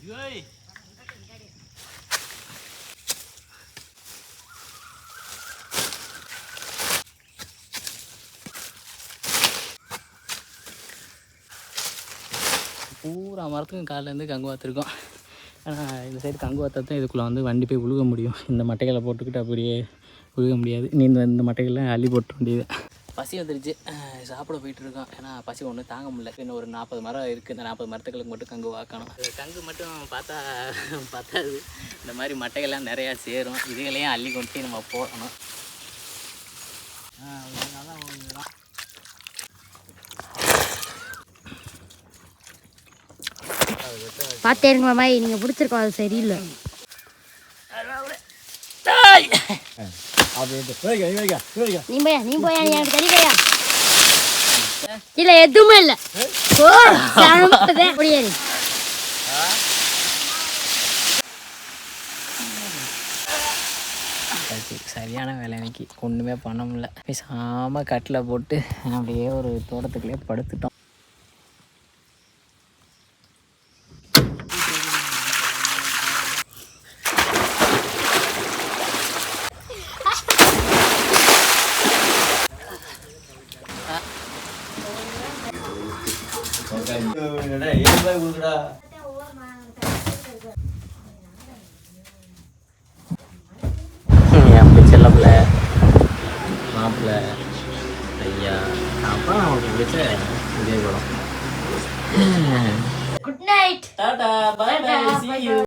பூரா மரத்துக்கும் காலிலேருந்து கங்கு வாத்திருக்கோம். ஆனால் இந்த சைடு கங்கு வாத்தா தான் இதுக்குள்ளே வந்து வண்டி போய் உழுக முடியும். இந்த மட்டைகளை போட்டுக்கிட்டு அப்படியே உழுக முடியாது. நீ இந்த மட்டைகள்லாம் அள்ளி போட்ட வேண்டியது. பசி வந்துருச்சு, சாப்பிட போயிட்டுருக்கோம். ஏன்னா பசி ஒன்றும் தாங்க முடியல. இன்னும் ஒரு 40 மரம் இருக்குது. இந்த 40 மரத்துக்களுக்கு மட்டும் கங்கு வாக்கணும். கங்கு மட்டும் பார்த்தா பத்தாது. இந்த மாதிரி மட்டைகள்லாம் நிறையா சேரும். இதுகளையும் அள்ளி கொண்டு நம்ம போடணும். பார்த்தேருங்க மாமா, நீங்கள் பிடிச்சிருக்கோம் அது சரியில்லை. நீ போயா நீ எனக்கு தனி போயா இல்லை எதுவுமே இல்லை முடியாது. சரியான வேலை இன்னைக்கு ஒன்றுமே பண்ண முடியல. பேசாமல் கட்டில் போட்டு அப்படியே ஒரு தோட்டத்துக்குள்ளே படுத்துட்டோம். என் செல்லப்பில் மாப்பிள்ளை ஐயா அப்புறம் நமக்கு பிடிச்ச இதே படம். Good night. டாடா பை பை see you.